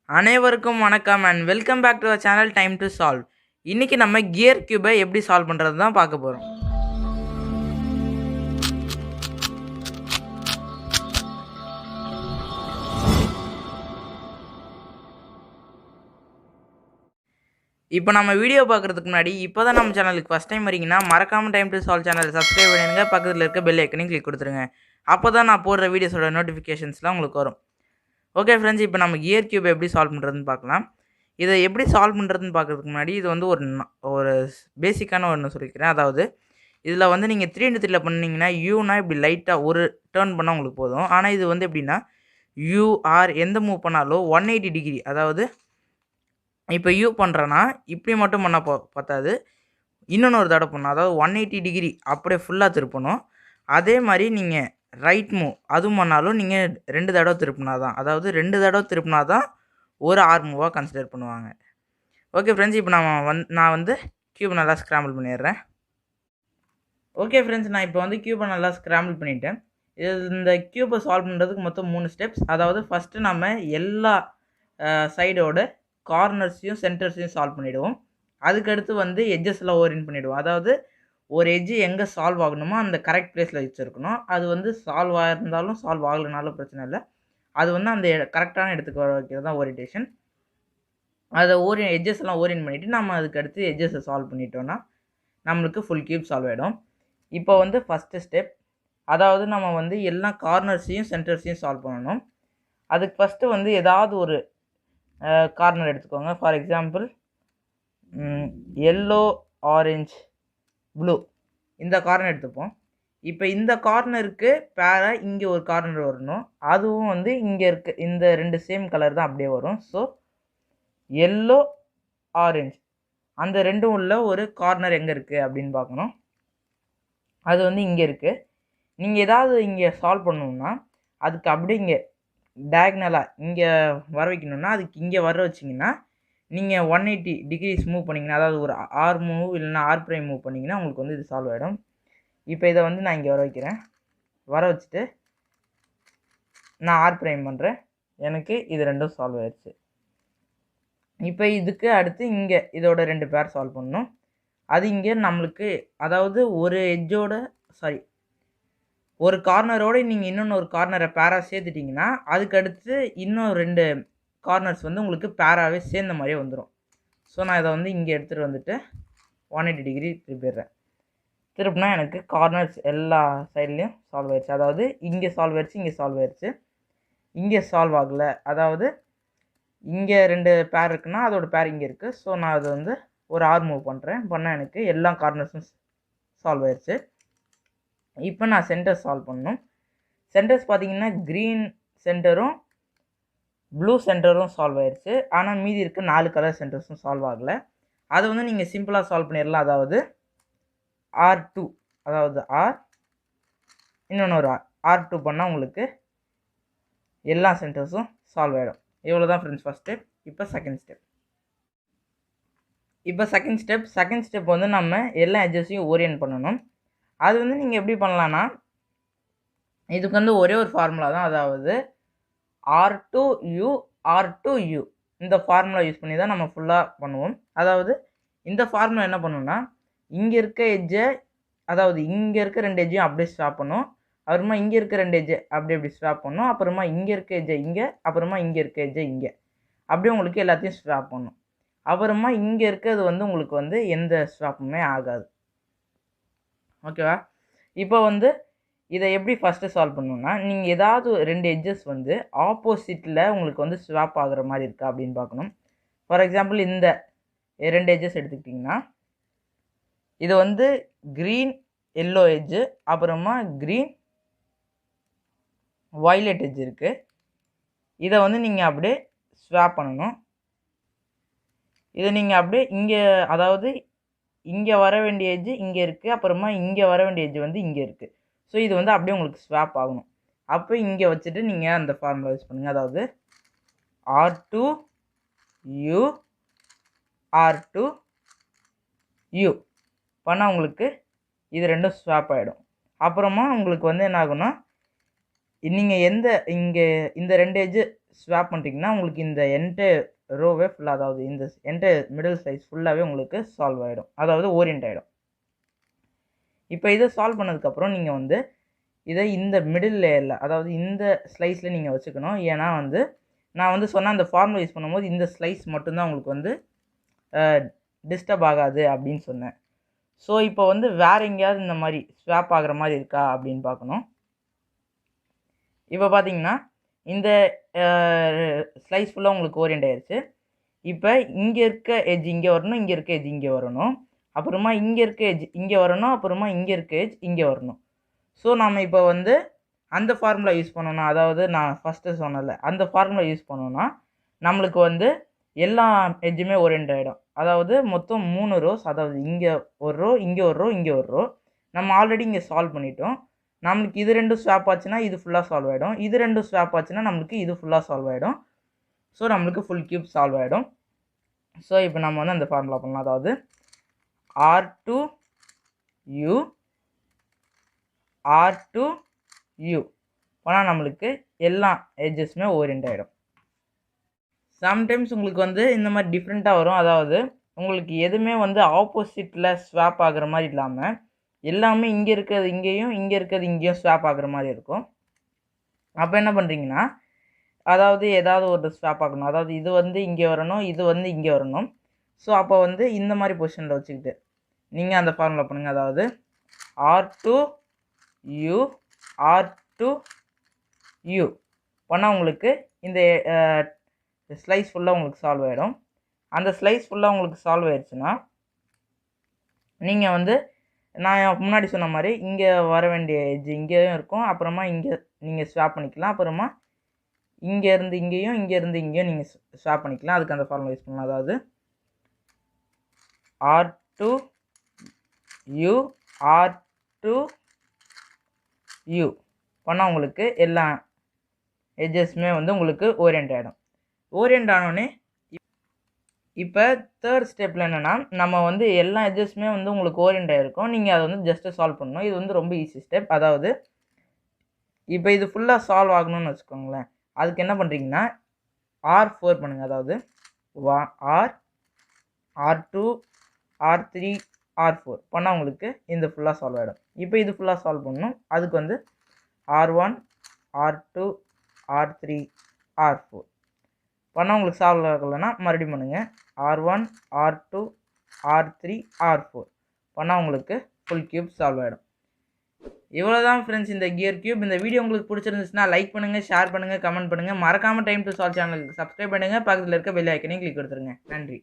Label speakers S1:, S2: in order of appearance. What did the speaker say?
S1: அனைவருக்கும் வணக்கம் and welcome back to our channel time to solve. இன்றைக்கி நம்ம கியர் கியூபை எப்படி சால்வ் பண்ணுறது தான் பார்க்க போகிறோம். இப்போ நம்ம வீடியோ பார்க்குறதுக்கு முன்னாடி இப்போ தான் நம்ம சேனலுக்கு ஃபஸ்ட் டைம் வரீங்கன்னா மறக்காமல் time to solve channel subscribe பண்ணிடுங்க. பக்கத்தில் இருக்க பெல் ஐக்கனையும் கிளிக் கொடுத்துருங்க. அப்போ தான் நான் போடுற வீடியோஸோட நோட்டிஃபிகேஷன்ஸ்லாம் உங்களுக்கு வரும். ஓகே ஃப்ரெண்ட்ஸ், இப்போ நம்ம கியர் கியூபை எப்படி சால்வ் பண்ணுறதுன்னு பார்க்கலாம். இதை எப்படி சால்வ் பண்ணுறதுன்னு பார்க்குறதுக்கு முன்னாடி இது வந்து ஒரு பேசிக்கான ஒன்று சொல்லிக்கிறேன். அதாவது இதில் வந்து நீங்கள் 3x3 பண்ணிங்கன்னா யூனா இப்படி லைட்டாக ஒரு டேர்ன் பண்ணால் உங்களுக்கு போதும். ஆனால் இது வந்து எப்படின்னா யூஆர் எந்த மூவ் பண்ணாலும் 180 டிகிரி, அதாவது இப்போ யூ பண்ணுறேன்னா இப்படி மட்டும் பண்ணால் பத்தாது, இன்னொன்று ஒரு தடவை பண்ணணும். அதாவது 180 டிகிரி அப்படியே ஃபுல்லாக திருப்பணும். அதே மாதிரி நீங்கள் ரைட் மூவ் அதுவும் பண்ணாலும் நீங்கள் 2 தடவை திருப்பினா தான், அதாவது 2 தடவை திருப்பினா தான் ஒரு ஆர் மூவாக கன்சிடர் பண்ணுவாங்க. ஓகே ஃப்ரெண்ட்ஸ், இப்போ நான் வந்து கியூப் நல்லா ஸ்க்ராம்பிள் பண்ணிடுறேன். ஓகே ஃப்ரெண்ட்ஸ், நான் இப்போ வந்து கியூபை நல்லா ஸ்க்ராம்பிள் பண்ணிவிட்டேன். இந்த கியூபை சால்வ் பண்ணுறதுக்கு மொத்தம் 3 ஸ்டெப்ஸ். அதாவது ஃபஸ்ட்டு நம்ம எல்லா சைடோட கார்னர்ஸையும் சென்டர்ஸையும் சால்வ் பண்ணிவிடுவோம். அதுக்கடுத்து வந்து எட்ஜஸ்லாம் ஓரியன்ட் பண்ணிவிடுவோம். அதாவது ஒரு எட்ஜு எங்கே சால்வ் ஆகணுமோ அந்த கரெக்ட் பிளேஸில் வச்சுருக்கணும். அது வந்து சால்வ் ஆகிருந்தாலும் சால்வ் ஆகலைனாலும் பிரச்சனை இல்லை. அது வந்து அந்த கரெக்டான இடத்துக்கு வர வைக்கிறது தான் ஓரியன்டேஷன். அதை எட்ஜஸ்லாம் ஓரியன்ட் பண்ணிவிட்டு நம்ம அதுக்கடுத்து எட்ஜஸை சால்வ் பண்ணிட்டோன்னா நம்மளுக்கு ஃபுல் கியூப் சால்வ் ஆகிடும். இப்போ வந்து ஃபஸ்ட்டு ஸ்டெப், அதாவது நம்ம வந்து எல்லா கார்னர்ஸையும் சென்டர்ஸையும் சால்வ் பண்ணணும். அதுக்கு ஃபஸ்ட்டு வந்து ஏதாவது ஒரு கார்னர் எடுத்துக்கோங்க. For example yellow, orange, blue, இந்த கார்னர் எடுத்துப்போம். இப்போ இந்த கார்னருக்கு பேராக இங்கே ஒரு கார்னர் வரணும். அதுவும் வந்து இங்கே இருக்க இந்த 2 சேம் கலர் தான் அப்படியே வரும். ஸோ எல்லோ, ஆரஞ்ச் அந்த ரெண்டும் உள்ள ஒரு கார்னர் எங்கே இருக்குது அப்படின்னு பார்க்கணும். அது வந்து இங்கே இருக்குது. நீங்கள் ஏதாவது இங்கே சால்வ் பண்ணணுன்னா அதுக்கு அப்படியே இங்கே டயக்னலாக இங்கே வர வைக்கணுன்னா அதுக்கு இங்கே வர வச்சிங்கன்னா நீங்கள் 180 டிகிரிஸ் மூவ் பண்ணிங்கன்னா, அதாவது ஒரு ஆர் மூவ் இல்லைன்னா ஆர் ப்ரைம் மூவ் பண்ணிங்கன்னா உங்களுக்கு வந்து இது சால்வ் ஆகிடும். இப்போ இதை வந்து நான் இங்கே வர வைக்கிறேன். வர வச்சுட்டு நான் ஆர் ப்ரைம் பண்ணுறேன். எனக்கு இது ரெண்டும் சால்வ் ஆயிடுச்சு. இப்போ இதுக்கு அடுத்து இங்கே இதோட 2 பேர் சால்வ் பண்ணணும். அது இங்கே நம்மளுக்கு, அதாவது ஒரு எட்ஜோட ஒரு கார்னரோடு நீங்கள் இன்னொன்று ஒரு கார்னரை பேராக சேர்த்துட்டிங்கன்னா அதுக்கடுத்து இன்னும் 2 கார்னர்ஸ் வந்து உங்களுக்கு பேராகவே சேர்ந்த மாதிரியே வந்துடும். ஸோ நான் இதை வந்து இங்கே எடுத்துகிட்டு வந்துட்டு 180 டிகிரி திருப்பிடுறேன். திருப்பினா எனக்கு கார்னர்ஸ் எல்லா சைட்லேயும் சால்வ் ஆயிடுச்சு. அதாவது இங்கே சால்வ் ஆயிடுச்சு, இங்கே சால்வ் ஆயிடுச்சு, இங்கே சால்வ் ஆகலை. அதாவது இங்கே 2 பேர் இருக்குன்னா அதோட பேர் இங்கே இருக்குது. ஸோ நான் அதை வந்து ஒரு ஆர் மூவ் பண்ணால் எனக்கு எல்லா கார்னர்ஸும் சால்வ் ஆயிடுச்சு. இப்போ நான் சென்டர் சால்வ் பண்ணணும். சென்டர்ஸ் பார்த்தீங்கன்னா க்ரீன் சென்டரும் ப்ளூ சென்டரும் சால்வ் ஆயிடுச்சு. ஆனால் மீதி இருக்க 4 கலர் சென்டர்ஸும் சால்வ் ஆகலை. அதை வந்து நீங்கள் சிம்பிளாக சால்வ் பண்ணிடலாம். அதாவது R2, அதாவது ஆர் இன்னொன்று ஒரு R2 பண்ணால் உங்களுக்கு எல்லா சென்டர்ஸும் சால்வ் ஆகிடும். இவ்வளோ தான் ஃப்ரெண்ட்ஸ் ஃபஸ்ட் ஸ்டெப். இப்போ செகண்ட் ஸ்டெப் வந்து நம்ம எல்லா எட்ஜஸையும் ஓரியன்ட் பண்ணணும். அது வந்து நீங்கள் எப்படி பண்ணலான்னா, இதுக்கு வந்து ஒரே ஒரு ஃபார்முலா தான். அதாவது R2U R2U இந்த ஃபார்முலா யூஸ் பண்ணி தான் நம்ம ஃபுல்லாக பண்ணுவோம். அதாவது இந்த ஃபார்முலா என்ன பண்ணுன்னா, இங்கே இருக்க எட்ஜை, அதாவது இங்கே இருக்க 2 எட்ஜையும் அப்படியே ஸ்வாப் பண்ணும். அப்புறமா இங்கே இருக்க 2 எட்ஜை அப்படி ஸ்வாப் பண்ணும். அப்புறமா இங்கே இருக்க எட்ஜை இங்கே, அப்புறமா இங்கே இருக்க எட்ஜை இங்கே, அப்படியே உங்களுக்கு எல்லாத்தையும் ஸ்வாப் பண்ணும். அப்புறமா இங்கே இருக்கிறது வந்து உங்களுக்கு வந்து எந்த ஸ்வாப்புமே ஆகாது. ஓகேவா? இப்போ வந்து இதை எப்படி ஃபஸ்ட்டு சால்வ் பண்ணணுன்னா, நீங்கள் ஏதாவது 2 எட்ஜஸ் வந்து ஆப்போசிட்டில் உங்களுக்கு வந்து ஸ்வாப் ஆகிற மாதிரி இருக்கா அப்படின்னு பார்க்கணும். ஃபார் எக்ஸாம்பிள் இந்த 2 எட்ஜஸ் எடுத்துக்கிட்டிங்கன்னா, இது வந்து க்ரீன் எல்லோ எட்ஜு, அப்புறமா க்ரீன் வயலட் எட்ஜ் இருக்குது. இதை வந்து நீங்கள் அப்படியே ஸ்வாப் பண்ணணும். இதை நீங்கள் அப்படியே இங்கே, அதாவது இங்கே வர வேண்டிய எட்ஜு இங்கே இருக்குது, அப்புறமா இங்கே வர வேண்டிய எட்ஜு வந்து இங்கே இருக்குது. ஸோ இது வந்து அப்படியே உங்களுக்கு ஸ்வாப் ஆகணும். அப்போ இங்கே வச்சுட்டு நீங்கள் அந்த ஃபார்முலா யூஸ் பண்ணுங்கள். அதாவது R2U R2U பண்ணால் உங்களுக்கு இது ரெண்டும் ஸ்வாப் ஆகிடும். அப்புறமா உங்களுக்கு வந்து என்ன ஆகும்னா, நீங்கள் இந்த 2 எட்ஜு ஸ்வாப் பண்ணிட்டீங்கன்னா உங்களுக்கு இந்த என்டையர் ரோவே ஃபுல்லாக, அதாவது இந்த என்டையர் மிடில் ஸ்லைஸ் ஃபுல்லாகவே உங்களுக்கு சால்வ் ஆகிடும், அதாவது ஓரியன்ட் ஆகிடும். இப்போ இதை சால்வ் பண்ணதுக்கப்புறம் நீங்கள் வந்து இதை இந்த மிடில் லேயரில், அதாவது இந்த ஸ்லைஸில் நீங்கள் வச்சுக்கணும். ஏன்னா வந்து நான் வந்து சொன்ன அந்த ஃபார்முலா யூஸ் பண்ணும்போது இந்த ஸ்லைஸ் மட்டும்தான் உங்களுக்கு வந்து டிஸ்டர்ப் ஆகாது அப்படின்னு சொன்னேன். ஸோ இப்போ வந்து வேறு எங்கேயாவது இந்த மாதிரி ஸ்வாப் ஆகிற மாதிரி இருக்கா அப்படின்னு பார்க்கணும். இப்போ பார்த்தீங்கன்னா இந்த ஸ்லைஸ் ஃபுல்லாக உங்களுக்கு ஓரியன்ட் ஆயிடுச்சு. இப்போ இங்கே இருக்க எட்ஜ் இங்கே வரணும், இங்கே இருக்க எட்ஜ் இங்கே வரணும், அப்புறமா இங்கே இருக்க எட்ஜ் இங்கே வரணும், அப்புறமா இங்கே இருக்க எட்ஜ் இங்கே வரணும். ஸோ நம்ம இப்போ வந்து அந்த ஃபார்முலா யூஸ் பண்ணோன்னா, அதாவது நான் ஃபஸ்ட்டு சொன்னல அந்த ஃபார்முலா யூஸ் பண்ணோன்னா நம்மளுக்கு வந்து எல்லா எட்ஜுமே ஓரியன்ட் ஆகிடும். அதாவது மொத்தம் 3 ரோஸ், அதாவது இங்கே ஒரு ரோ, இங்கே ஒரு ரோ, இங்கே ஒரு ரோ. நம்ம ஆல்ரெடி இங்கே சால்வ் பண்ணிட்டோம். நம்மளுக்கு இது 2 ஸ்வாப் ஆச்சுன்னா இது ஃபுல்லாக சால்வ் ஆகிடும், இது 2 ஸ்வாப் ஆச்சுன்னா நம்மளுக்கு இது ஃபுல்லாக சால்வ் ஆகிடும். ஸோ நம்மளுக்கு ஃபுல் கியூப் சால்வ் ஆகிடும். ஸோ இப்போ நம்ம வந்து அந்த ஃபார்முலா பண்ணலாம். அதாவது R2U R2U ஆனால் நம்மளுக்கு எல்லா எட்ஜஸுமே ஓரியன்ட் ஆகிடும். சம்டைம்ஸ் உங்களுக்கு வந்து இந்த மாதிரி டிஃப்ரெண்ட்டாக வரும். அதாவது உங்களுக்கு எதுவுமே வந்து ஆப்போசிட்டில் ஸ்வாப் ஆகிற மாதிரி இல்லாமல் எல்லாமே இங்கே இருக்கிறது இங்கேயும், இங்கே இருக்கிறது இங்கேயும் ஸ்வாப் ஆகிற மாதிரி இருக்கும். அப்போ என்ன பண்ணுறீங்கன்னா, அதாவது ஏதாவது ஒரு ஸ்வாப் ஆகணும், அதாவது இது வந்து இங்கே வரணும், இது வந்து இங்கே வரணும். ஸோ அப்போ வந்து இந்த மாதிரி பொசிஷனில் வச்சுக்கிட்டு நீங்கள் அந்த ஃபார்முலா பண்ணுங்கள். அதாவது R2U R2U பண்ணால் உங்களுக்கு இந்த ஸ்லைஸ் ஃபுல்லாக உங்களுக்கு சால்வ் ஆகிடும். அந்த ஸ்லைஸ் ஃபுல்லாக உங்களுக்கு சால்வ் ஆயிடுச்சுன்னா நீங்கள் வந்து நான் முன்னாடி சொன்ன மாதிரி இங்கே வர வேண்டிய எட்ஜ் இங்கேயும் இருக்கும், அப்புறமா இங்கே நீங்கள் ஸ்வாப் பண்ணிக்கலாம், அப்புறமா இங்கேருந்து இங்கேயும், இங்கேருந்து இங்கேயும் நீங்கள் ஸ்வாப் பண்ணிக்கலாம். அதுக்கு அந்த ஃபார்முலா யூஸ் பண்ணலாம். அதாவது R2U R2U பண்ணால் உங்களுக்கு எல்லா எட்ஜஸுமே வந்து உங்களுக்கு ஓரியன்ட் ஆகிடும். ஓரியன்ட் ஆனோடனே இப்போ தேர்ட் ஸ்டெப்பில் என்னென்னா, நம்ம வந்து எல்லா எட்ஜஸுமே வந்து உங்களுக்கு ஓரியன்ட் ஆகிருக்கும். நீங்கள் அதை வந்து ஜஸ்ட்டு சால்வ் பண்ணணும். இது வந்து ரொம்ப ஈஸி ஸ்டெப். அதாவது இப்போ இது ஃபுல்லாக சால்வ் ஆகணும்னு வச்சுக்கோங்களேன். அதுக்கு என்ன பண்ணுறீங்கன்னா R4 பண்ணுங்கள். அதாவது R2 R3 R4 பண்ணால் உங்களுக்கு இந்த ஃபுல்லாக சால்வ் ஆகிடும். இப்போ இது ஃபுல்லாக சால்வ் பண்ணணும். அதுக்கு வந்து R1 R2 R3 R4 பண்ணால் உங்களுக்கு சால்வ் ஆகலைன்னா மறுபடியும் பண்ணுங்கள். R1 R2 R3 R4 பண்ணால் உங்களுக்கு ஃபுல் கியூப் சால்வ் ஆகிடும். இவ்வளோதான் ஃப்ரெண்ட்ஸ் இந்த கியர் கியூப். இந்த வீடியோ உங்களுக்கு பிடிச்சிருந்துச்சுன்னா லைக் பண்ணுங்கள், ஷேர் பண்ணுங்கள், கமெண்ட் பண்ணுங்கள். மறக்காமல் டைம் டு சால்வ் சேனலுக்கு சப்ஸ்கிரைப் பண்ணுங்கள். பக்கத்தில் இருக்க பெல் ஐக்கனையும் கிளிக் கொடுத்துருங்க. நன்றி.